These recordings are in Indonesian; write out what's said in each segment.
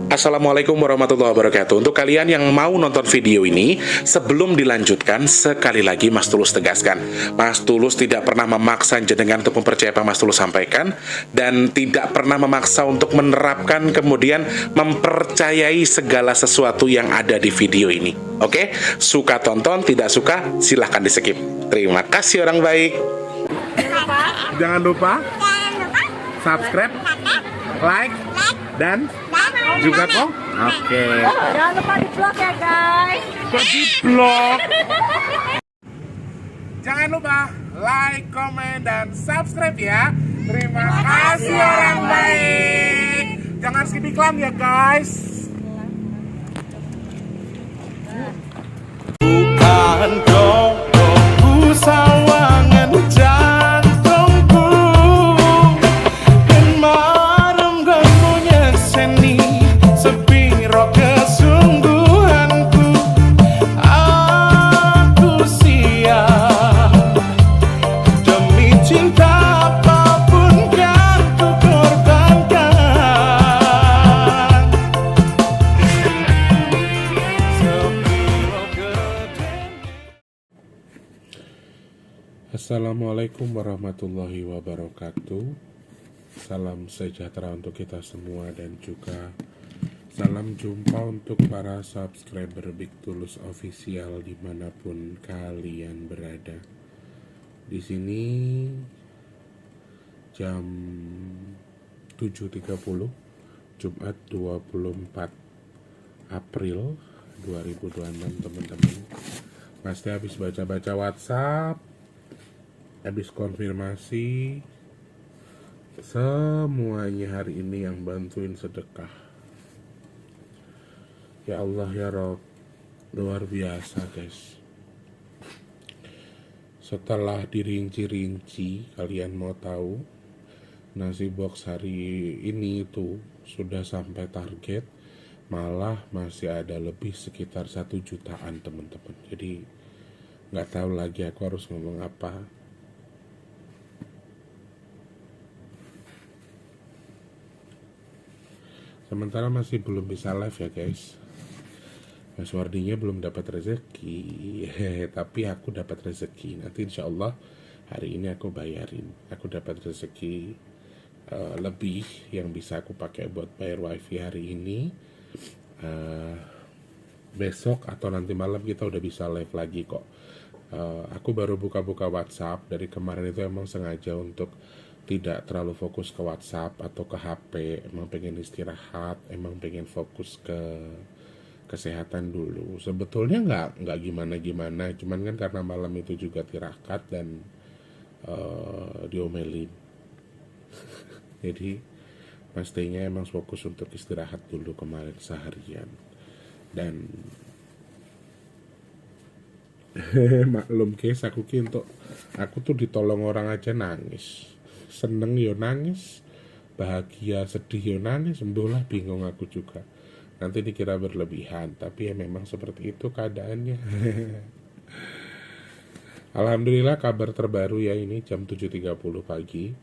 Assalamualaikum warahmatullahi wabarakatuh. Untuk kalian yang mau nonton video ini, sebelum dilanjutkan, sekali lagi Mas Tulus tegaskan, Mas Tulus tidak pernah memaksa jenengan untuk mempercayai apa Mas Tulus sampaikan, dan tidak pernah memaksa untuk menerapkan kemudian mempercayai segala sesuatu yang ada di video ini. Oke? Suka tonton, tidak suka silahkan di skip. Terima kasih orang baik. Jangan lupa subscribe, like, dan juga kok. Oke. Jangan lupa di vlog ya guys. Kok di vlog? Jangan lupa like, komen, dan subscribe ya. Terima kasih orang baik. Jangan skip iklan ya guys. Bukan dongku sawangan jantungku dan marem gamunya seni sepiro kesungguhanku. Aku siap demi cinta apapun yang ku korbankan. Sepiro gedenya. Assalamualaikum warahmatullahi wabarakatuh. Salam sejahtera untuk kita semua dan juga salam jumpa untuk para subscriber Big Tulus Official dimanapun kalian berada. Di sini jam 7.30 Jumat 24 April 2026 teman-teman. Pasti habis baca-baca WhatsApp, habis konfirmasi, semuanya hari ini yang bantuin sedekah. Ya Allah ya Rob, luar biasa guys. Setelah dirinci-rinci, kalian mau tahu, nasi box hari ini itu sudah sampai target, malah masih ada lebih sekitar 1 jutaan teman-teman. Jadi nggak tahu lagi aku harus ngomong apa. Sementara masih belum bisa live ya guys. Mas Wardinya belum dapat rezeki, tapi aku dapat rezeki. Nanti insya Allah hari ini aku bayarin. Aku dapat rezeki lebih yang bisa aku pakai buat bayar wifi hari ini. Besok atau nanti malam kita udah bisa live lagi kok. Aku baru buka-buka WhatsApp dari kemarin itu emang sengaja untuk tidak terlalu fokus ke WhatsApp atau ke HP. Emang pengen istirahat, emang pengen fokus ke kesehatan dulu. Sebetulnya nggak gimana-gimana, cuman kan karena malam itu juga tirakat dan diomelin. Jadi pastinya emang fokus untuk istirahat dulu kemarin seharian. Dan maklum guys, aku tuh ditolong orang aja nangis. Seneng yo nangis, bahagia sedih yo nangis, sembuhlah bingung aku juga. Nanti dikira berlebihan, tapi ya memang seperti itu keadaannya. Alhamdulillah kabar terbaru ya, ini jam 7.30 pagi.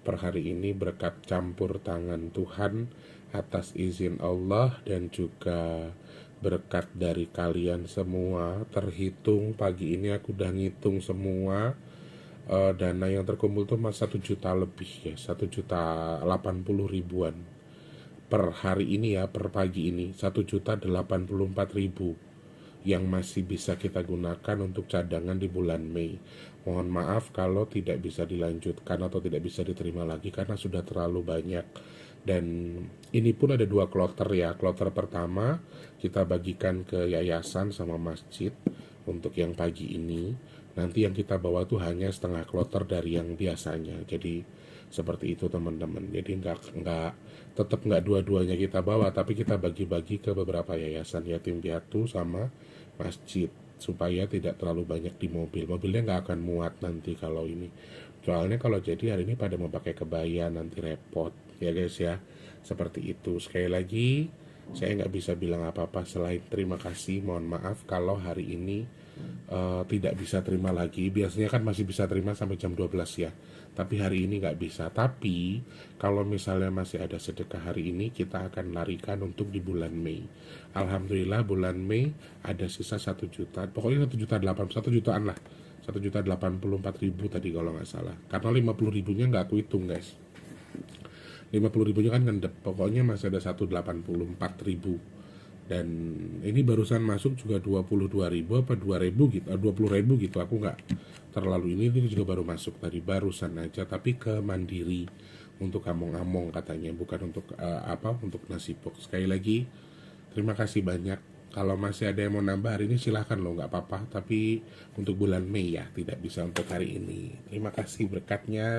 Per hari ini berkat campur tangan Tuhan, atas izin Allah dan juga berkat dari kalian semua, terhitung pagi ini aku udah ngitung semua dana yang terkumpul tuh mas 1 juta lebih ya, 1.080.000-an per hari ini ya, per pagi ini 1.084.000 yang masih bisa kita gunakan untuk cadangan di bulan Mei. Mohon maaf kalau tidak bisa dilanjutkan atau tidak bisa diterima lagi karena sudah terlalu banyak. Dan ini pun ada 2 kloter ya. Kloter pertama kita bagikan ke yayasan sama masjid untuk yang pagi ini. Nanti yang kita bawa tuh hanya setengah kloter dari yang biasanya. Jadi seperti itu teman-teman. Jadi tetap nggak dua-duanya kita bawa, tapi kita bagi-bagi ke beberapa yayasan yatim piatu sama masjid supaya tidak terlalu banyak di mobil. Mobilnya nggak akan muat nanti kalau ini. Soalnya kalau jadi hari ini pada mau pakai kebaya nanti repot ya guys ya. Seperti itu. Sekali lagi Saya nggak bisa bilang apa-apa selain terima kasih. Mohon maaf kalau hari ini tidak bisa terima lagi. Biasanya kan masih bisa terima sampai jam 12 ya. Tapi hari ini nggak bisa. Tapi kalau misalnya masih ada sedekah hari ini, kita akan larikan untuk di bulan Mei. Alhamdulillah bulan Mei ada sisa 1 juta. Pokoknya 1 jutaan lah. 1.084.000 tadi kalau nggak salah. Karena 50.000-nya nggak aku hitung guys. 50.000-nya kan ngendep. Pokoknya masih ada 184.000. Dan ini barusan masuk juga 22.000 apa 2.000 gitu, 20.000 gitu. Aku nggak terlalu ini juga baru masuk tadi barusan aja, tapi ke Mandiri untuk among-among katanya, bukan untuk untuk nasi box. Sekali lagi terima kasih banyak. Kalau masih ada yang mau nambah hari ini silahkan loh, nggak apa-apa. Tapi untuk bulan Mei ya, tidak bisa untuk hari ini. Terima kasih berkatnya.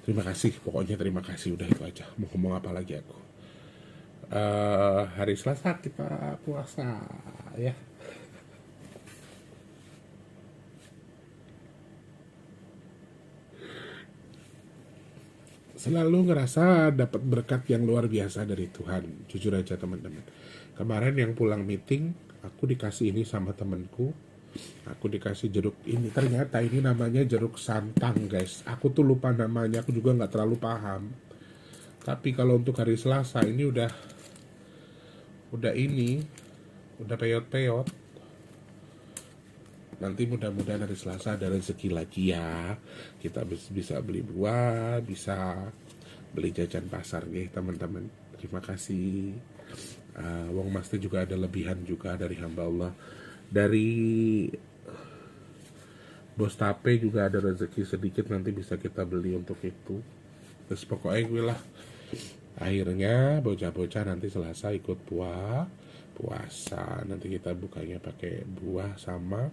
Terima kasih, pokoknya terima kasih, udah itu aja. Mau ngomong apa lagi aku? Hari Selasa kita puasa ya. Selalu ngerasa dapat berkat yang luar biasa dari Tuhan. Jujur aja teman-teman. Kemarin yang pulang meeting, aku dikasih ini sama temanku. Aku dikasih jeruk ini. Ternyata ini namanya jeruk santang guys. Aku tuh lupa namanya, aku juga nggak terlalu paham. Tapi kalau untuk hari Selasa ini udah peyot-peyot. Nanti mudah-mudahan hari Selasa ada rezeki lagi ya. Kita bisa beli buah, bisa beli jajan pasar nih teman-teman. Terima kasih. Wong Mas juga ada lebihan juga dari hamba Allah. Dari Bos Tape juga ada rezeki sedikit, nanti bisa kita beli untuk itu. Terus pokoknya gue lah. Akhirnya bocah-bocah nanti Selasa ikut puasa. Nanti kita bukanya pakai buah sama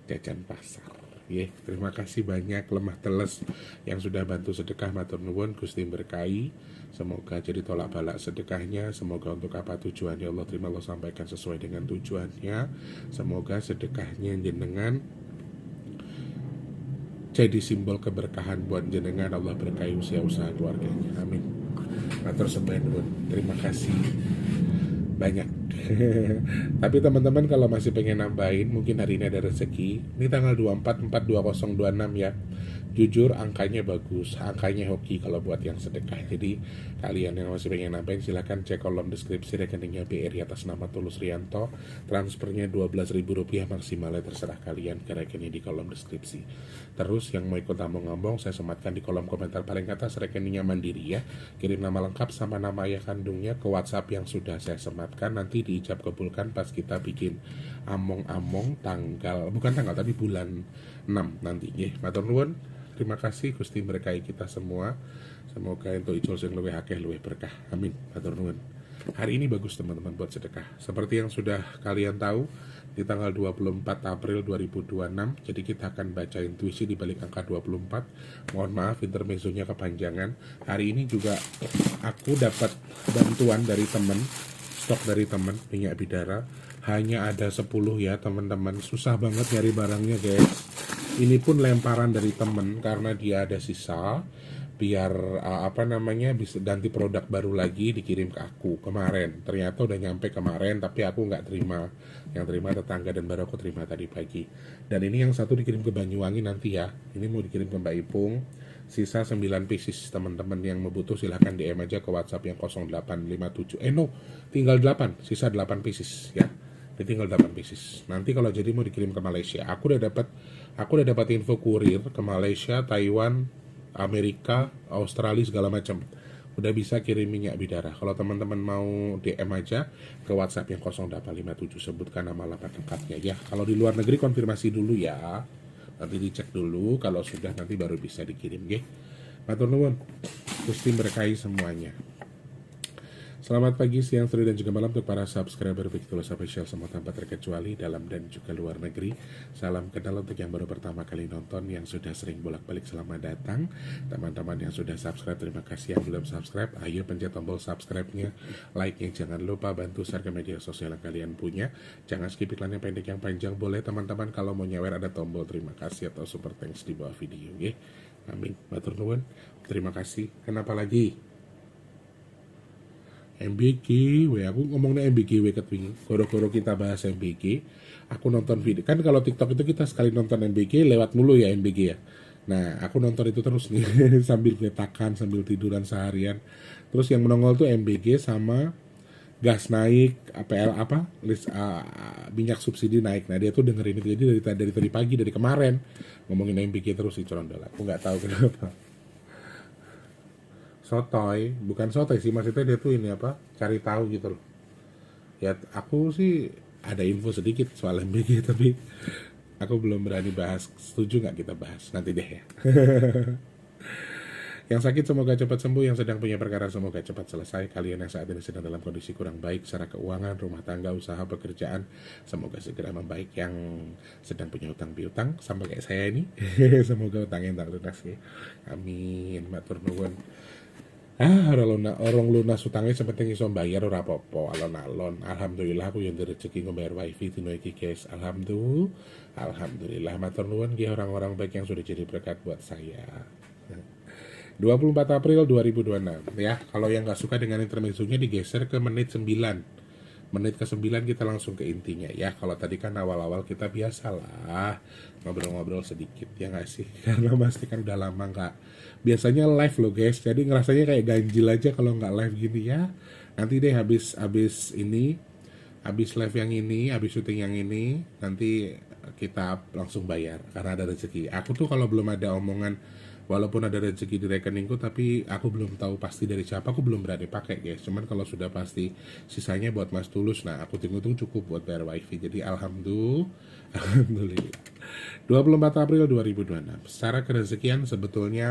jajan pasar. Terima kasih banyak lemah teles yang sudah bantu sedekah, matur nuwun, Gusti berkahi. Semoga jadi tolak balak sedekahnya. Semoga untuk apa tujuannya Allah terima, Allah sampaikan sesuai dengan tujuannya. Semoga sedekahnya jenengan jadi simbol keberkahan buat jenengan. Allah berkahi usaha keluarganya. Amin. Matur sembah nuwun. Terima kasih banyak. Tapi teman-teman kalau masih pengen nambahin, mungkin hari ini ada rezeki. Ini tanggal 24 4/2026 ya. Jujur angkanya bagus, angkanya hoki kalau buat yang sedekah. Jadi kalian yang masih pengen nambahin silahkan cek kolom deskripsi rekeningnya BRI atas nama Tulus Rianto. Transfernya Rp12.000 maksimalnya, terserah kalian ke rekening di kolom deskripsi. Terus yang mau ikut ngomong-ngomong saya sematkan di kolom komentar paling atas rekeningnya Mandiri ya. Kirim nama lengkap sama nama ayah kandungnya ke WhatsApp yang sudah saya sematkan. Nanti diijab kabulkan pas kita bikin among-among tapi bulan 6 nanti ya. Matur nuwun. Terima kasih Gusti berkahi kita semua. Semoga untuk ijol sing luwih akeh luwih berkah. Amin. Matur nuwun. Hari ini bagus teman-teman buat sedekah. Seperti yang sudah kalian tahu, di tanggal 24 April 2026, jadi kita akan baca intuisi di balik angka 24. Mohon maaf intermezzonya kepanjangan. Hari ini juga aku dapat bantuan dari teman, stok dari teman minyak bidara. Hanya ada 10 ya teman-teman. Susah banget nyari barangnya guys. Ini pun lemparan dari temen karena dia ada sisa, biar bisa ganti produk baru lagi dikirim ke aku kemarin. Ternyata udah nyampe kemarin tapi aku nggak terima, yang terima tetangga dan baru aku terima tadi pagi. Dan ini yang satu dikirim ke Banyuwangi nanti ya, ini mau dikirim ke Mbak Ipung. Sisa 9 pieces. Teman-teman yang mau butuh silahkan DM aja ke WhatsApp yang 0857 tinggal 8, sisa 8 pieces ya. Ini tinggal 8 pieces. Nanti kalau jadi mau dikirim ke Malaysia, aku udah dapat info kurir ke Malaysia, Taiwan, Amerika, Australia segala macam. Udah bisa kirim minyak bidara. Kalau teman-teman mau DM aja ke WhatsApp yang 0857, sebutkan nama alamat lengkapnya ya. Kalau di luar negeri konfirmasi dulu ya. Nanti dicek dulu, kalau sudah nanti baru bisa dikirim nggih. Matur nuwun. Gusti berkahi semuanya. Selamat pagi, siang, sore, dan juga malam untuk para subscriber Victor Official semua tanpa terkecuali dalam dan juga luar negeri. Salam kenal untuk yang baru pertama kali nonton, yang sudah sering bolak-balik selamat datang. Teman-teman yang sudah subscribe, terima kasih. Yang belum subscribe, ayo pencet tombol subscribe-nya, like-nya, jangan lupa bantu share ke media sosial yang kalian punya. Jangan skip iklan yang pendek yang panjang, boleh teman-teman. Kalau mau nyawer ada tombol terima kasih atau super thanks di bawah video. Amin, matur nuwun. Terima kasih. Kenapa lagi? MBG, aku ngomongnya MBG ketwing. Goro-goro kita bahas MBG, aku nonton video. Kan kalau TikTok itu kita sekali nonton MBG lewat mulu ya MBG ya. Nah, aku nonton itu terus nih sambil geletakan, sambil tiduran seharian. Terus yang menongol tuh MBG sama gas naik, APL minyak subsidi naik. Nah, dia tuh dengerin itu jadi dari tadi pagi, dari kemarin ngomongin MBG terus sih Corondol. Aku nggak tahu kenapa. Sotoy, bukan sotoy sih, maksudnya dia tuh ini cari tahu gitu loh. Ya aku sih ada info sedikit soal MBG, tapi aku belum berani bahas. Setuju nggak kita bahas nanti deh ya. Yang sakit semoga cepat sembuh, yang sedang punya perkara semoga cepat selesai. Kalian yang saat ini sedang dalam kondisi kurang baik secara keuangan, rumah tangga, usaha, pekerjaan, semoga segera membaik. Yang sedang punya utang piutang sama kayak saya ini, semoga utangnya tak lunas ya. Amin, matur nuwun. Orang lunas utangnya sepenting iso bayar ora apa-apa, alon-alon. Alhamdulillah aku yang rezeki ngebayar wifi dino iki guys. Alhamdulillah matur nuwun nggih orang-orang baik yang sudah jadi berkat buat saya. 24 April 2026 ya. Kalau yang nggak suka dengan intermezzonya digeser ke menit 9. Menit ke 9 kita langsung ke intinya ya. Kalau tadi kan awal-awal kita biasalah ngobrol-ngobrol sedikit ya nggak sih? Karena pasti kan udah lama nggak biasanya live loh guys. Jadi ngerasanya kayak ganjil aja kalau nggak live gini ya. Nanti deh habis live yang ini, habis syuting yang ini, nanti kita langsung bayar karena ada rezeki. Aku tuh kalau belum ada omongan, walaupun ada rezeki di rekeningku, tapi aku belum tahu pasti dari siapa, aku belum berani pakai guys. Cuman kalau sudah pasti sisanya buat Mas Tulus, nah aku hitung cukup buat bayar wifi. Jadi alhamdulillah. 24 April 2026. Secara kerezekian sebetulnya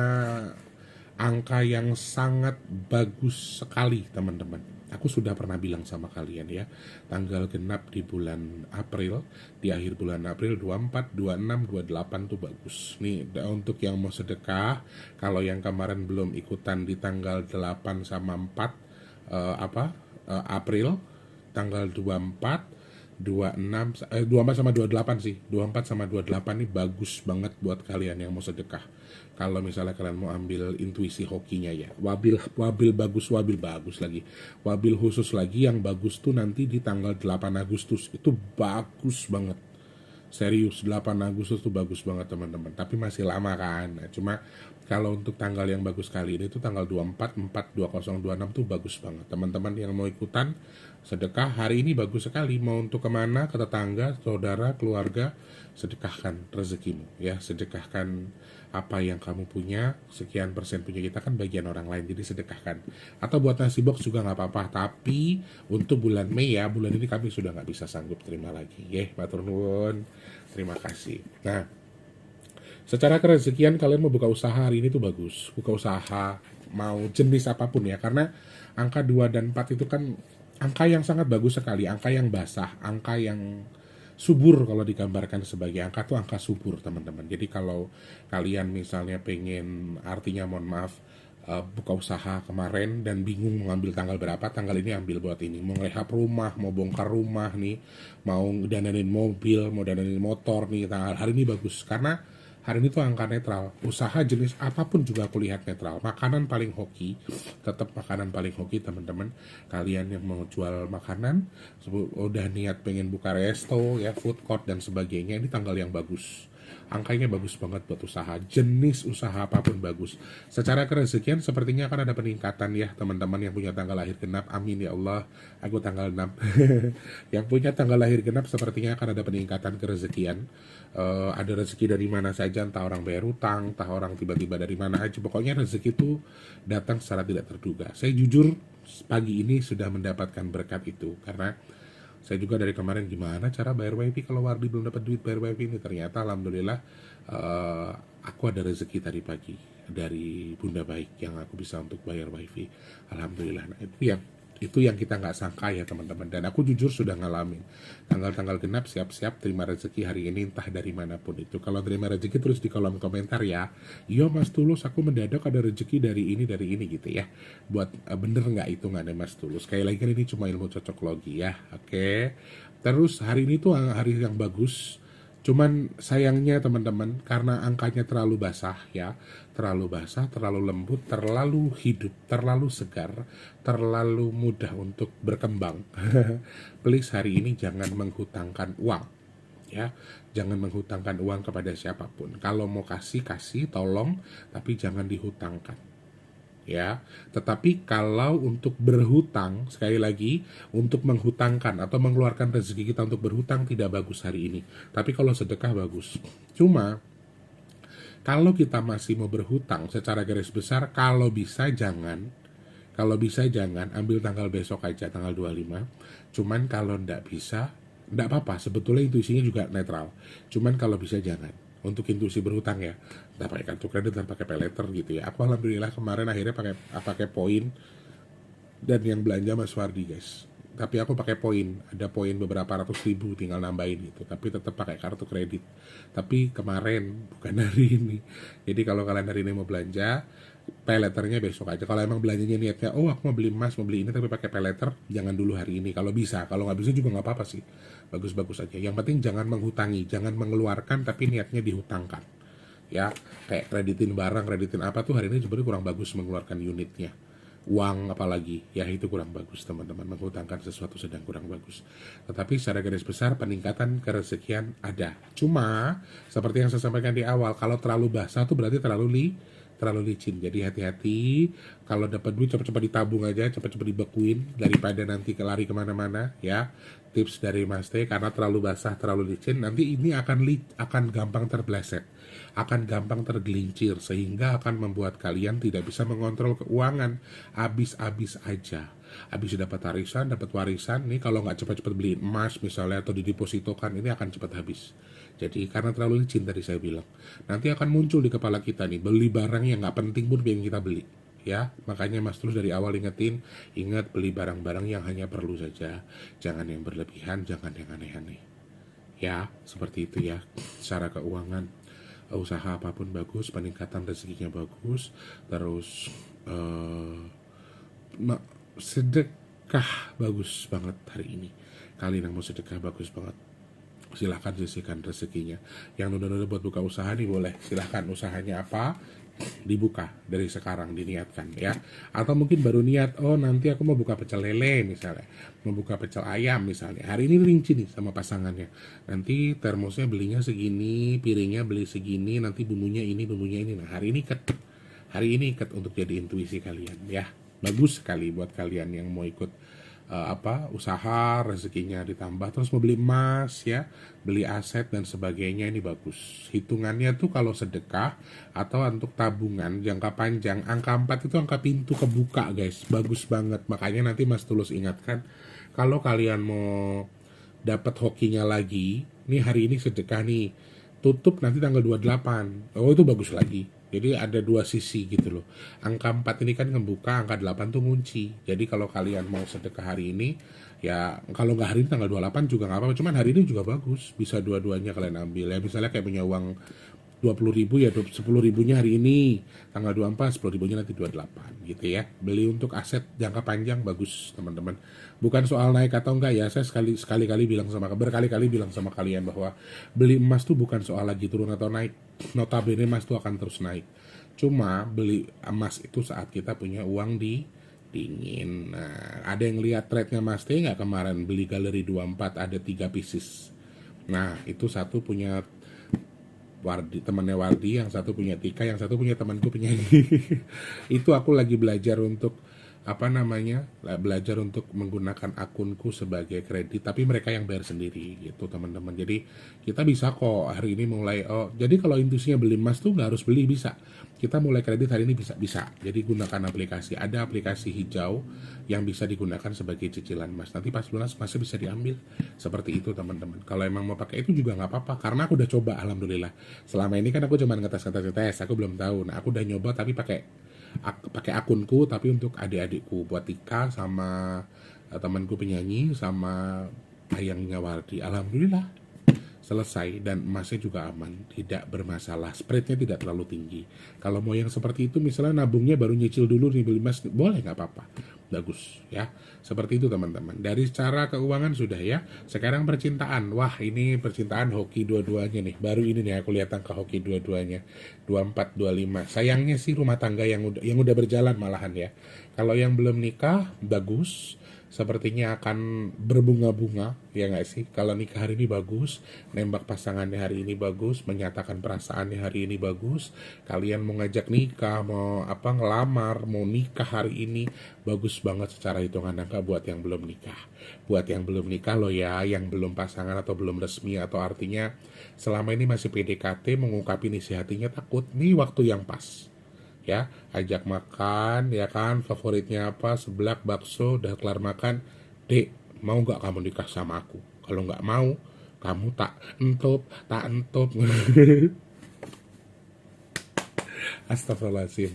angka yang sangat bagus sekali teman-teman. Aku sudah pernah bilang sama kalian ya, tanggal genap di bulan April, di akhir bulan April 24, 26, 28 tuh bagus. Nih untuk yang mau sedekah, kalau yang kemarin belum ikutan di tanggal 8 sama 4 April, tanggal 24, 24 sama 28 sih. 24 sama 28 ini bagus banget buat kalian yang mau sedekah. Kalau misalnya kalian mau ambil intuisi hokinya ya, wabil bagus lagi. Wabil khusus lagi yang bagus tuh nanti di tanggal 8 Agustus. Itu bagus banget. Serius, 8 Agustus tuh bagus banget teman-teman. Tapi masih lama kan. Nah, cuma kalau untuk tanggal yang bagus kali ini tuh tanggal 24, 4, 2026 tuh bagus banget. Teman-teman yang mau ikutan sedekah hari ini bagus sekali. Mau untuk kemana, ke tetangga, saudara, keluarga, sedekahkan rezekimu ya. Sedekahkan apa yang kamu punya, sekian persen punya kita kan bagian orang lain, jadi sedekahkan. Atau buat nasi box juga nggak apa-apa, tapi untuk bulan Mei ya, bulan ini kami sudah nggak bisa sanggup terima lagi. Matur nuwun, terima kasih. Nah, secara kerezekian kalian mau buka usaha hari ini tuh bagus. Buka usaha mau jenis apapun ya, karena angka 2 dan 4 itu kan angka yang sangat bagus sekali, angka yang basah, angka yang subur. Kalau digambarkan sebagai angka tuh angka subur teman-teman. Jadi kalau kalian misalnya pengen, artinya mohon maaf, buka usaha kemarin dan bingung mau ambil tanggal berapa, tanggal ini ambil buat ini. Mau ngerehab rumah, mau bongkar rumah nih, mau dananin mobil, mau dananin motor nih, tanggal hari ini bagus. Karena hari ini tuh angka netral. Usaha jenis apapun juga aku lihat netral. Makanan paling hoki, tetap makanan paling hoki teman-teman. Kalian yang mau jual makanan, udah niat pengen buka resto ya, food court dan sebagainya, ini tanggal yang bagus. Angkanya bagus banget buat usaha. Jenis usaha apapun bagus. Secara kerezekian sepertinya akan ada peningkatan ya teman-teman yang punya tanggal lahir genap. Amin ya Allah. Aku tanggal 6. Yang punya tanggal lahir genap sepertinya akan ada peningkatan kerezekian. Ada rezeki dari mana saja, entah orang bayar utang, entah orang tiba-tiba dari mana aja. Pokoknya rezeki itu datang secara tidak terduga. Saya jujur pagi ini sudah mendapatkan berkat itu, karena saya juga dari kemarin gimana cara bayar wifi kalau Wardi belum dapat duit bayar wifi ini. Ternyata alhamdulillah aku ada rezeki tadi pagi dari Bunda Baik yang aku bisa untuk bayar wifi. Alhamdulillah. Nah itu yang Itu yang kita nggak sangka ya teman-teman. Dan aku jujur sudah ngalamin. Tanggal-tanggal genap siap-siap terima rezeki hari ini entah dari manapun itu. Kalau terima rezeki terus di kolom komentar ya. Iya Mas Tulus, aku mendadak ada rezeki dari ini gitu ya. Buat bener nggak itu nggak ada Mas Tulus. Sekali lagi kan ini cuma ilmu cocok logi ya. Oke. Terus hari ini tuh hari yang bagus. Cuman sayangnya teman-teman, karena angkanya terlalu basah ya, terlalu basah, terlalu lembut, terlalu hidup, terlalu segar, terlalu mudah untuk berkembang. Please hari ini jangan menghutangkan uang ya, jangan menghutangkan uang kepada siapapun. Kalau mau kasih, tolong, tapi jangan dihutangkan. Ya, tetapi kalau untuk berhutang, sekali lagi, untuk menghutangkan atau mengeluarkan rezeki kita untuk berhutang tidak bagus hari ini. Tapi kalau sedekah bagus. Cuma kalau kita masih mau berhutang secara garis besar, kalau bisa jangan ambil tanggal besok aja, tanggal 25. Cuman kalau ndak bisa, ndak apa-apa, sebetulnya intuisinya juga netral. Cuman kalau bisa jangan. Untuk intuisi berhutang ya, entah pakai kartu kredit, entah pakai paylater gitu ya. Aku alhamdulillah kemarin akhirnya pakai poin, dan yang belanja Mas Wardi guys. Tapi aku pakai poin, ada poin beberapa ratus ribu, tinggal nambahin gitu. Tapi tetap pakai kartu kredit. Tapi kemarin bukan hari ini. Jadi kalau kalian hari ini mau belanja, payletternya besok aja. Kalau emang belanjanya niatnya, oh aku mau beli emas, mau beli ini tapi pakai payletter, jangan dulu hari ini. Kalau bisa, kalau nggak bisa juga nggak apa-apa sih. Bagus-bagus aja. Yang penting jangan menghutangi, jangan mengeluarkan tapi niatnya dihutangkan. Ya, kayak kreditin barang, kreditin apa tuh hari ini sebenarnya kurang bagus mengeluarkan unitnya. Uang apalagi, ya itu kurang bagus teman-teman. Menghutangkan sesuatu sedang kurang bagus. Tetapi secara garis besar peningkatan kerezekian ada. Cuma seperti yang saya sampaikan di awal, kalau terlalu basah tuh berarti terlalu licin. Jadi hati-hati, kalau dapat duit cepat-cepat ditabung aja, cepat-cepat dibekuin daripada nanti lari kemana-mana ya. Tips dari Mas T, karena terlalu basah, terlalu licin, nanti ini akan gampang terbleset, akan gampang tergelincir, sehingga akan membuat kalian tidak bisa mengontrol keuangan. Habis aja. Habis dapat warisan, nih kalau nggak cepat-cepat beli emas misalnya atau didepositokan, ini akan cepat habis. Jadi karena terlalu licin tadi saya bilang, nanti akan muncul di kepala kita nih, beli barang yang nggak penting pun pengen kita beli. Ya, makanya Mas terus dari awal ingat beli barang-barang yang hanya perlu saja, jangan yang berlebihan, jangan yang aneh-aneh. Ya, seperti itu ya. Secara keuangan, usaha apapun bagus, peningkatan rezekinya bagus, terus sedekah bagus banget hari ini. Kalian yang mau sedekah bagus banget, silahkan sisihkan rezekinya. Yang nunda-nunda buat buka usaha nih boleh, silahkan. Usahanya apa, dibuka dari sekarang, diniatkan ya. Atau mungkin baru niat, oh nanti aku mau buka pecel lele misalnya, mau buka pecel ayam misalnya. Hari ini rinci nih sama pasangannya, nanti termosnya belinya segini, piringnya beli segini, nanti bumbunya ini. Nah hari ini ikat untuk jadi intuisi kalian ya. Bagus sekali buat kalian yang mau ikut usaha, rezekinya ditambah, terus mau beli emas ya, beli aset dan sebagainya, ini bagus. Hitungannya tuh kalau sedekah atau untuk tabungan jangka panjang, angka 4 itu angka pintu kebuka guys, bagus banget. Makanya nanti Mas Tulus ingatkan, kalau kalian mau dapat hokinya lagi, nih hari ini sedekah nih, tutup nanti tanggal 28, oh itu bagus lagi. Jadi ada dua sisi gitu loh. Angka 4 ini kan ngebuka, angka 8 tuh ngunci. Jadi kalau kalian mau sedekah hari ini, ya kalau nggak hari ini tanggal 28 juga nggak apa-apa. Cuman hari ini juga bagus, bisa dua-duanya kalian ambil. Ya misalnya kayak punya uang 20.000 ya 10.000-nya hari ini, tanggal 24, 10.000-nya nanti 28 gitu ya. Beli untuk aset jangka panjang bagus teman-teman. Bukan soal naik atau enggak ya, saya berkali-kali bilang sama kalian bahwa beli emas tuh bukan soal lagi turun atau naik. Notabene emas tuh akan terus naik. Cuma beli emas itu saat kita punya uang dingin. Nah, ada yang lihat trade-nya Mas T nggak kemarin beli galeri 24 ada 3 pieces. Nah, itu satu punya Wardi, temannya Wardi, yang satu punya Tika, yang satu punya temanku penyanyi. Itu aku lagi belajar untuk belajar untuk menggunakan akunku sebagai kredit, tapi mereka yang bayar sendiri gitu teman-teman. Jadi kita bisa kok hari ini mulai, jadi kalau intusinya beli emas tuh nggak harus beli, bisa kita mulai kredit hari ini, bisa. Jadi gunakan aplikasi, ada aplikasi hijau yang bisa digunakan sebagai cicilan emas, nanti pas lunas emasnya bisa diambil, seperti itu teman-teman. Kalau emang mau pakai itu juga nggak apa-apa, karena aku udah coba alhamdulillah. Selama ini kan aku cuma ngetes, aku belum tahu. Nah aku udah nyoba tapi pakai pakai akunku tapi untuk adik-adikku buat Tika sama temanku penyanyi sama ayangnya Wardi. Alhamdulillah selesai dan emasnya juga aman, tidak bermasalah, spreadnya tidak terlalu tinggi. Kalau mau yang seperti itu misalnya nabungnya baru nyicil dulu nih beli emas, boleh nggak apa-apa, bagus ya. Seperti itu teman-teman. Dari cara keuangan sudah ya. Sekarang percintaan, wah ini percintaan hoki dua-duanya nih. Baru ini nih aku lihat angka hoki dua-duanya 24, 25. Sayangnya sih rumah tangga yang udah berjalan malahan ya. Kalau yang belum nikah bagus, sepertinya akan berbunga-bunga, ya nggak sih? Kalau nikah hari ini bagus, nembak pasangannya hari ini bagus, menyatakan perasaannya hari ini bagus, kalian mau ngajak nikah, mau ngelamar, mau nikah hari ini, bagus banget secara hitungan angka buat yang belum nikah. Buat yang belum nikah loh ya, yang belum pasangan atau belum resmi, atau artinya selama ini masih PDKT, mengungkapin isi hatinya takut, nih waktu yang pas. Ya, ajak makan, ya kan, favoritnya apa, seblak, bakso, udah kelar makan, dek, mau gak kamu nikah sama aku? Kalau gak mau, kamu tak entop. Astagfirullahaladzim.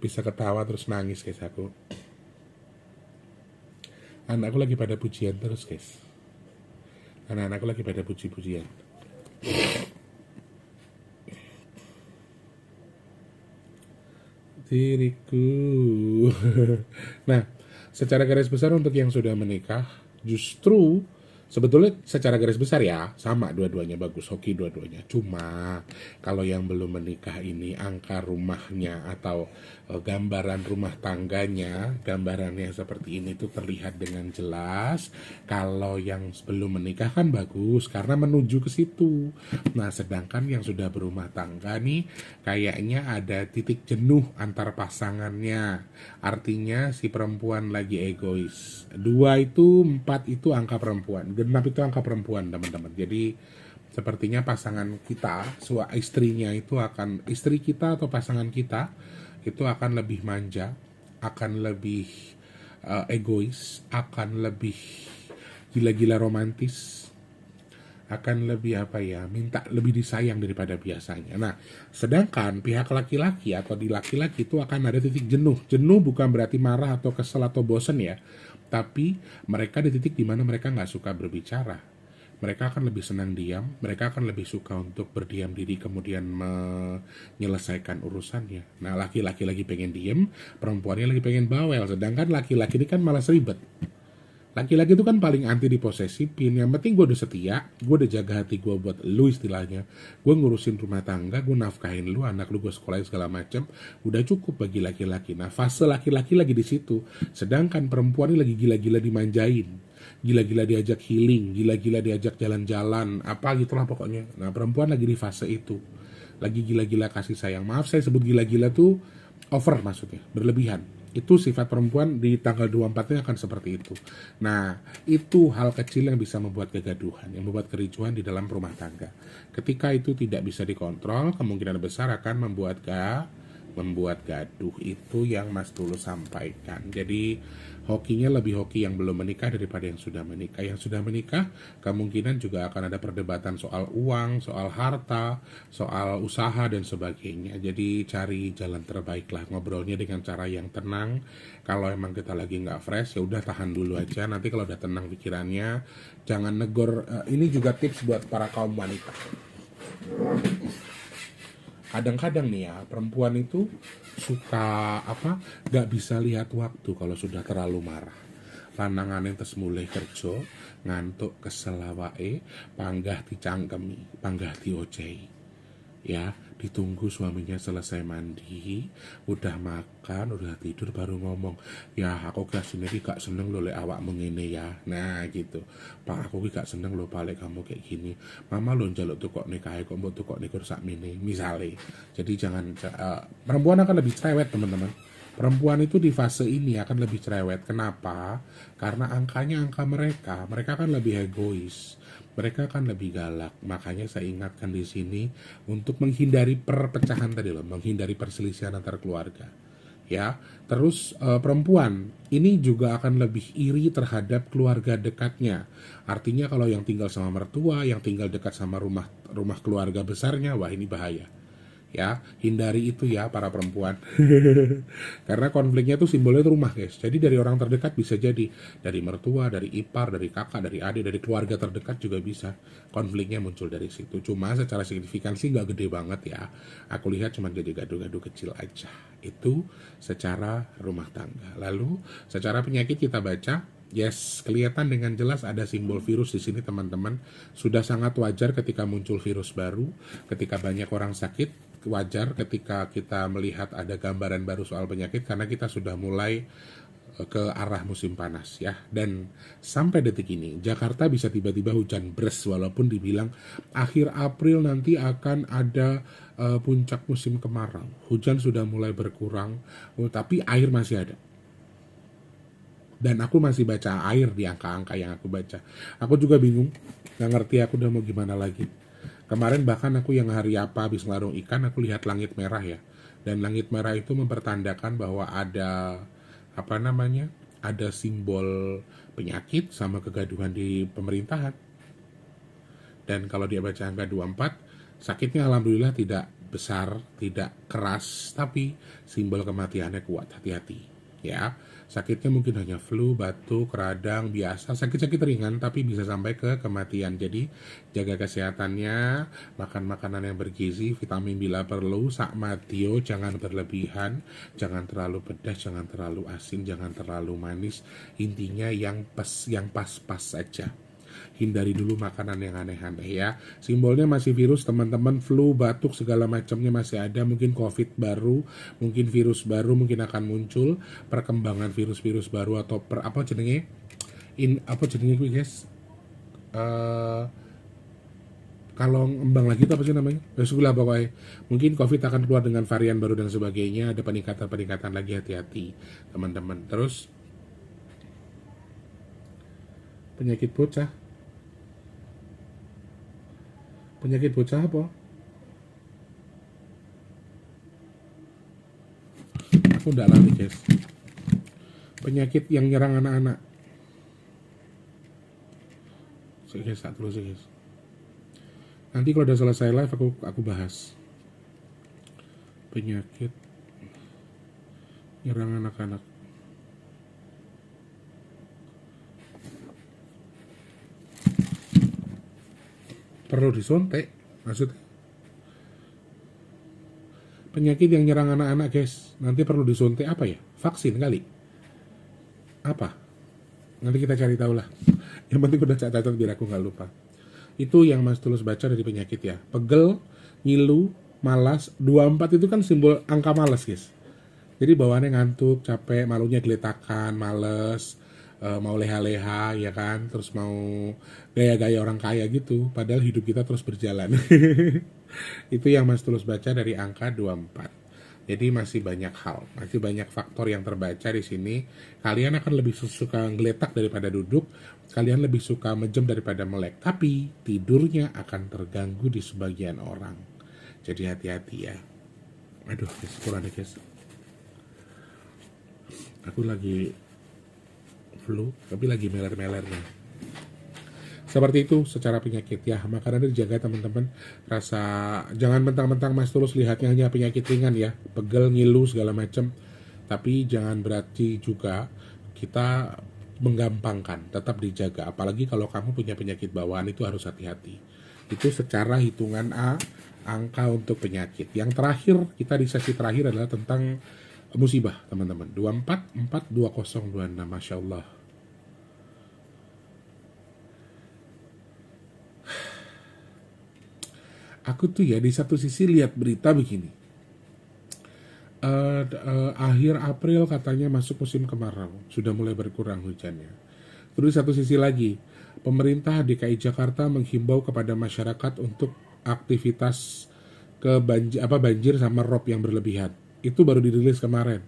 Bisa ketawa terus nangis guys aku. Anakku lagi pada pujian terus guys. Anak-anakku lagi pada puji-pujian. Diriku. Nah, secara garis besar untuk yang sudah menikah, justru sebetulnya secara garis besar ya sama dua-duanya bagus, hoki dua-duanya. Cuma kalau yang belum menikah ini angka rumahnya atau gambaran rumah tangganya, gambarannya seperti ini tuh terlihat dengan jelas. Kalau yang belum menikah kan bagus karena menuju ke situ. Nah, sedangkan yang sudah berumah tangga nih kayaknya ada titik jenuh antar pasangannya. Artinya si perempuan lagi egois. 2 itu 4 itu angka perempuan. Genap itu angka perempuan teman-teman. Jadi sepertinya pasangan kita, istri kita atau pasangan kita itu akan lebih manja, akan lebih egois, akan lebih gila-gila romantis, akan lebih minta lebih disayang daripada biasanya. Nah, sedangkan pihak laki-laki atau di laki-laki itu akan ada titik jenuh. Jenuh bukan berarti marah atau kesel atau bosen ya, tapi mereka di titik dimana mereka nggak suka berbicara. Mereka akan lebih senang diam, mereka akan lebih suka untuk berdiam diri kemudian menyelesaikan urusannya. Nah, laki-laki lagi pengen diem, perempuannya lagi pengen bawel, sedangkan laki-laki ini kan malas ribet. Laki-laki itu kan paling anti diposesifin. Yang penting gue udah setia, gue udah jaga hati gue buat lu istilahnya. Gue ngurusin rumah tangga, gue nafkahin lu, anak lu gue sekolahin segala macam. Udah cukup bagi laki-laki. Nah, fase laki-laki lagi di situ. Sedangkan perempuan ini lagi gila-gila dimanjain, gila-gila diajak healing, gila-gila diajak jalan-jalan, apa gitulah pokoknya. Nah, perempuan lagi di fase itu. Lagi gila-gila kasih sayang. Maaf saya sebut gila-gila tuh over maksudnya, berlebihan. Itu sifat perempuan di tanggal 24-nya akan seperti itu. Nah, itu hal kecil yang bisa membuat kegaduhan, yang membuat kericuhan di dalam rumah tangga. Ketika itu tidak bisa dikontrol, kemungkinan besar akan membuat gaduh. Itu yang Mas Tulus sampaikan. Jadi hokinya lebih hoki yang belum menikah daripada yang sudah menikah. Yang sudah menikah kemungkinan juga akan ada perdebatan soal uang, soal harta, soal usaha dan sebagainya. Jadi cari jalan terbaik lah, ngobrolnya dengan cara yang tenang. Kalau emang kita lagi nggak fresh, ya udah tahan dulu aja. Nanti kalau udah tenang pikirannya, jangan negor. Ini juga tips buat para kaum wanita. Kadang-kadang nih ya, perempuan itu suka gak bisa lihat waktu kalau sudah terlalu marah. Lanangane tes mulai kerja, ngantuk kesel awake, panggah dicangkemi, panggah diocehi. Ya, ditunggu suaminya selesai mandi, udah makan, udah tidur baru ngomong, ya aku gak seneng lo lek awak mengene ya. Nah gitu, Pak aku gak seneng lo balik kamu kayak gini, mama lo njaluk tukok nikahe kok mbok tukok nikur sakmene misale. Jadi jangan perempuan akan lebih cerewet teman-teman. Perempuan itu di fase ini akan lebih cerewet. Kenapa? Karena angkanya angka mereka kan lebih egois. Mereka akan lebih galak. Makanya saya ingatkan di sini untuk menghindari perpecahan tadi loh, menghindari perselisihan antar keluarga. Ya, terus perempuan ini juga akan lebih iri terhadap keluarga dekatnya. Artinya kalau yang tinggal sama mertua, yang tinggal dekat sama rumah keluarga besarnya, wah ini bahaya. Ya, hindari itu ya para perempuan. Karena konfliknya tuh simbolnya tuh rumah, guys. Jadi dari orang terdekat bisa jadi, dari mertua, dari ipar, dari kakak, dari adik, dari keluarga terdekat juga bisa. Konfliknya muncul dari situ. Cuma secara signifikan sih nggak gede banget ya. Aku lihat cuma jadi gaduh-gaduh kecil aja. Itu secara rumah tangga. Lalu secara penyakit kita baca, yes, kelihatan dengan jelas ada simbol virus di sini teman-teman. Sudah sangat wajar ketika muncul virus baru, ketika banyak orang sakit. Wajar ketika kita melihat ada gambaran baru soal penyakit karena kita sudah mulai ke arah musim panas ya. Dan sampai detik ini Jakarta bisa tiba-tiba hujan bres walaupun dibilang akhir April nanti akan ada puncak musim kemarau. Hujan sudah mulai berkurang, tapi air masih ada. Dan aku masih baca air di angka-angka yang aku baca. Aku juga bingung, nggak ngerti aku udah mau gimana lagi. Kemarin bahkan aku yang hari apa habis ngelarung ikan, aku lihat langit merah ya. Dan langit merah itu mempertandakan bahwa ada apa namanya? Ada simbol penyakit sama kegaduhan di pemerintahan. Dan kalau dia baca angka 24, sakitnya alhamdulillah tidak besar, tidak keras, tapi simbol kematiannya kuat. Hati-hati ya. Sakitnya mungkin hanya flu, batuk, radang, biasa, sakit-sakit ringan tapi bisa sampai ke kematian. Jadi jaga kesehatannya, makan makanan yang bergizi, vitamin bila perlu, sak matio, jangan berlebihan, jangan terlalu pedas, jangan terlalu asin, jangan terlalu manis. Intinya yang pas-pas saja. Hindari dulu makanan yang aneh-aneh ya. Simbolnya masih virus teman-teman, flu, batuk segala macamnya masih ada. Mungkin covid baru, mungkin virus baru mungkin akan muncul, perkembangan virus-virus baru atau apa jenenge? Apa jenenge guys? Kalau ngembang lagi itu apa sih namanya? Besok lah pokoknya. Mungkin covid akan keluar dengan varian baru dan sebagainya. Ada peningkatan-peningkatan lagi, hati-hati teman-teman. Terus penyakit bocah apa? Aku enggak ngerti guys. Penyakit yang nyerang anak-anak. Guys, tak terus guys. Nanti kalau udah selesai live aku bahas. Penyakit nyerang anak-anak. Perlu disuntik maksudnya. Penyakit yang nyerang anak-anak guys, nanti perlu disuntik apa ya? Vaksin kali? Apa? Nanti kita cari tahu lah. Yang penting udah catat biar aku nggak lupa. Itu yang Mas Tulus baca dari penyakit ya. Pegel, ngilu, malas. 24 itu kan simbol angka malas guys. Jadi bawaannya ngantuk, capek, malunya geletakan, males, mau leha-leha ya kan, terus mau gaya-gaya orang kaya gitu, padahal hidup kita terus berjalan. Itu yang Mas Tulus baca dari angka 24. Jadi masih banyak hal, masih banyak faktor yang terbaca di sini. Kalian akan lebih suka ngeletak daripada duduk, kalian lebih suka mejem daripada melek, tapi tidurnya akan terganggu di sebagian orang. Jadi hati-hati ya. Aduh guys, kurang deh guys. Aku lagi flu, tapi lagi meler-melernya. Seperti itu secara penyakit ya. Makanan dijaga teman-teman. Jangan mentang-mentang Mas Tulus lihatnya hanya penyakit ringan ya, pegel, ngilu segala macam. Tapi jangan berarti juga kita menggampangkan, tetap dijaga. Apalagi kalau kamu punya penyakit bawaan itu harus hati-hati. Itu secara hitungan angka untuk penyakit. Yang terakhir, kita di sesi terakhir adalah tentang musibah teman-teman. 24422026, Masya Allah. Aku tuh ya di satu sisi lihat berita begini. Akhir April katanya masuk musim kemarau, sudah mulai berkurang hujannya. Terus satu sisi lagi, pemerintah DKI Jakarta menghimbau kepada masyarakat untuk aktivitas banjir sama rob yang berlebihan. Itu baru dirilis kemarin.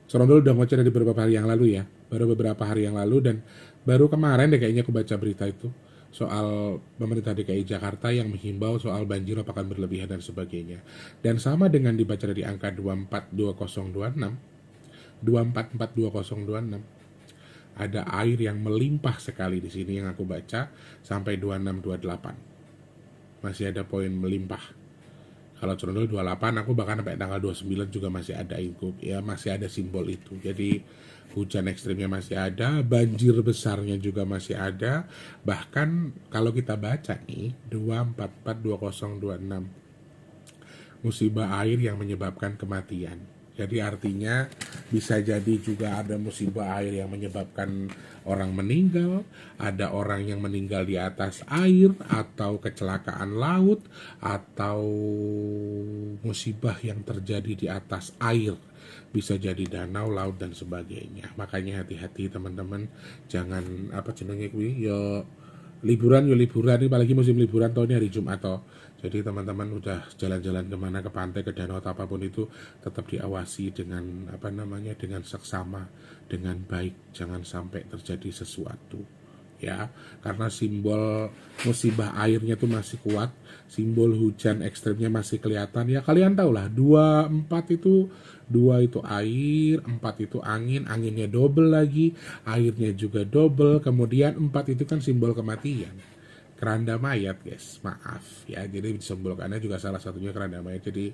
Serondol udah ngoceh dari beberapa hari yang lalu ya. Baru beberapa hari yang lalu dan baru kemarin deh kayaknya aku baca berita itu. Soal pemerintah DKI Jakarta yang menghimbau soal banjir akan berlebihan dan sebagainya. Dan sama dengan dibaca dari angka 242026, 24422026, ada air yang melimpah sekali di sini yang aku baca sampai 2628. Masih ada poin melimpah. Kalau Condol 28, aku bahkan sampai tanggal 29 juga masih ada itu, ya masih ada simbol itu. Jadi hujan ekstrimnya masih ada, banjir besarnya juga masih ada. Bahkan kalau kita baca nih 2442026, musibah air yang menyebabkan kematian. Jadi artinya bisa jadi juga ada musibah air yang menyebabkan orang meninggal, ada orang yang meninggal di atas air, atau kecelakaan laut, atau musibah yang terjadi di atas air. Bisa jadi danau, laut, dan sebagainya. Makanya hati-hati teman-teman, jangan apa jenenge kuwi yo liburan ini, apalagi musim liburan tahun ini hari Jumat toh. Jadi teman-teman udah jalan-jalan kemana, ke pantai, ke danau atau apapun itu, tetap diawasi dengan dengan seksama, dengan baik, jangan sampai terjadi sesuatu ya, karena simbol musibah airnya tuh masih kuat, simbol hujan ekstrimnya masih kelihatan ya. Kalian tahu lah, 24 itu 2 itu air, 4 itu angin, anginnya double lagi, airnya juga double, kemudian 4 itu kan simbol kematian, keranda mayat guys, maaf ya. Jadi disimbolkannya juga salah satunya keranda mayat. Jadi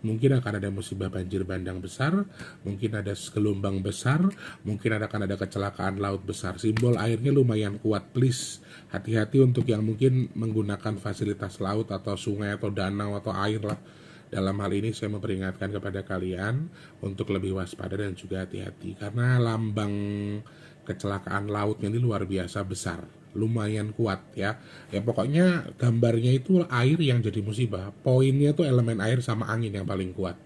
mungkin akan ada musibah banjir bandang besar, mungkin ada gelombang besar, mungkin akan ada kecelakaan laut besar. Simbol airnya lumayan kuat, please hati-hati untuk yang mungkin menggunakan fasilitas laut atau sungai atau danau atau air lah. Dalam hal ini saya memperingatkan kepada kalian untuk lebih waspada dan juga hati-hati, karena lambang kecelakaan lautnya ini luar biasa besar, lumayan kuat ya. Ya pokoknya gambarnya itu air yang jadi musibah. Poinnya tuh elemen air sama angin yang paling kuat.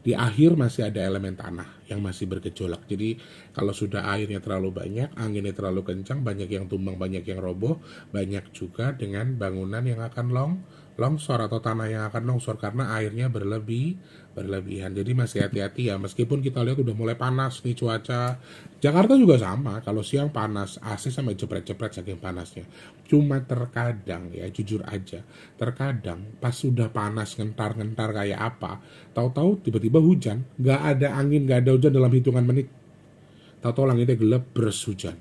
Di akhir masih ada elemen tanah yang masih bergejolak. Jadi kalau sudah airnya terlalu banyak, anginnya terlalu kencang, banyak yang tumbang, banyak yang roboh, banyak juga dengan bangunan yang akan longsor atau tanah yang akan longsor karena airnya berlebihan. Jadi masih hati-hati ya, meskipun kita lihat udah mulai panas nih cuaca. Jakarta juga sama, kalau siang panas, AC sampai jepret-jepret saking panasnya. Cuma terkadang ya, jujur aja, terkadang pas sudah panas ngentar-ngentar kayak apa, tahu-tahu tiba-tiba hujan, nggak ada angin, nggak ada hujan dalam hitungan menit. Tahu-tahu langitnya gelap, beres hujan.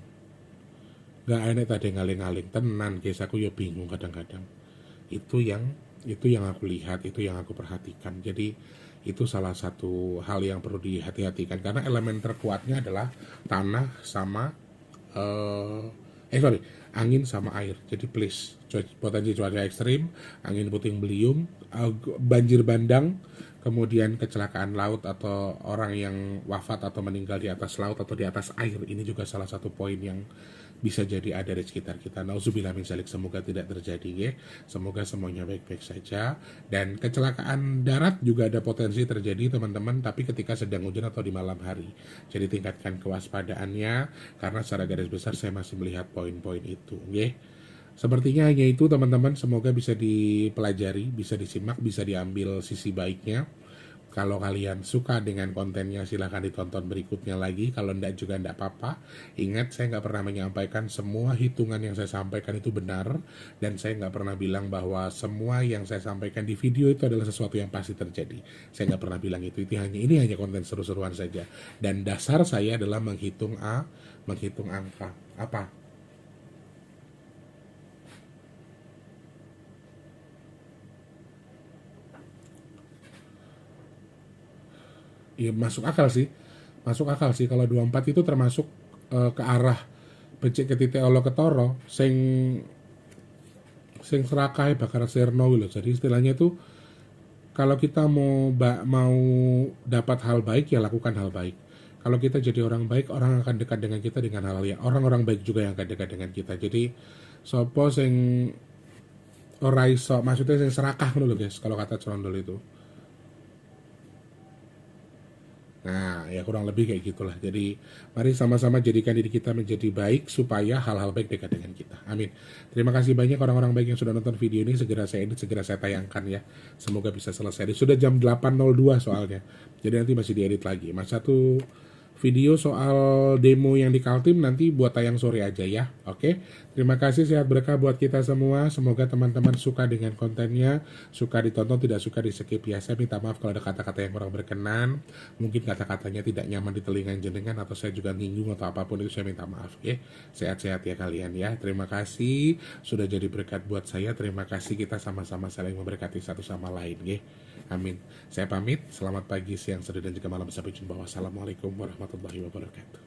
Nggak enak tadi ngaling-ngaling, tenan guys, aku ya bingung kadang-kadang. Itu yang aku lihat, itu yang aku perhatikan. Jadi itu salah satu hal yang perlu dihati-hatikan, karena elemen terkuatnya adalah tanah sama angin sama air. Jadi please, potensi cuaca ekstrim, angin puting beliung, banjir bandang, kemudian kecelakaan laut atau orang yang wafat atau meninggal di atas laut atau di atas air, ini juga salah satu poin yang bisa jadi ada di sekitar kita. Nauzubillah min dzalik, semoga tidak terjadi ya. Semoga semuanya baik-baik saja. Dan kecelakaan darat juga ada potensi terjadi teman-teman, tapi ketika sedang hujan atau di malam hari. Jadi tingkatkan kewaspadaannya, karena secara garis besar saya masih melihat poin-poin itu ya. Sepertinya hanya itu teman-teman, semoga bisa dipelajari, bisa disimak, bisa diambil sisi baiknya. Kalau kalian suka dengan kontennya silahkan ditonton berikutnya lagi. Kalau enggak juga enggak apa-apa. Ingat, saya nggak pernah menyampaikan semua hitungan yang saya sampaikan itu benar. Dan saya nggak pernah bilang bahwa semua yang saya sampaikan di video itu adalah sesuatu yang pasti terjadi. Saya nggak pernah bilang itu. Ini hanya konten seru-seruan saja. Dan dasar saya adalah menghitung angka. Apa? Ya masuk akal sih kalau 24 itu termasuk ke arah becik ke titik Allah ketoro sing serakai bakar serno loh. Jadi istilahnya itu kalau kita mau dapat hal baik ya lakukan hal baik. Kalau kita jadi orang baik, orang akan dekat dengan kita dengan hal yang orang-orang baik juga yang akan dekat dengan kita. Jadi sopo sing ora iso, maksudnya sing serakah loh guys, kalau kata Condol itu. Nah, ya kurang lebih kayak gitulah. Jadi, mari sama-sama jadikan diri kita menjadi baik supaya hal-hal baik dekat dengan kita. Amin. Terima kasih banyak orang-orang baik yang sudah nonton video ini. Segera saya edit, segera saya tayangkan ya. Semoga bisa selesai. Sudah jam 8.02 soalnya. Jadi nanti masih diedit lagi. Mas satu video soal demo yang di Kaltim nanti buat tayang sore aja ya. Oke. Terima kasih, sehat berkah buat kita semua. Semoga teman-teman suka dengan kontennya, suka ditonton, tidak suka di skip ya. Saya minta maaf kalau ada kata-kata yang kurang berkenan. Mungkin kata-katanya tidak nyaman di telinga jenengan atau saya juga nyinggung atau apapun itu, saya minta maaf ya. Sehat-sehat ya kalian ya. Terima kasih sudah jadi berkat buat saya. Terima kasih, kita sama-sama saling memberkati satu sama lain ya. Amin. Saya pamit. Selamat pagi, siang, sore, dan juga malam. Sampai jumpa. Wassalamualaikum warahmatullahi wabarakatuh.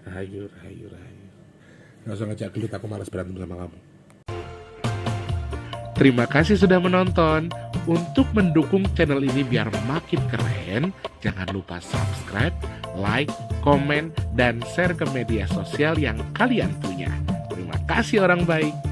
Rahayu, rahayu, rahayu. Gak usah ngajak gelut, aku malas berantem sama kamu. Terima kasih sudah menonton. Untuk mendukung channel ini biar makin keren, jangan lupa subscribe, like, komen, dan share ke media sosial yang kalian punya. Terima kasih orang baik.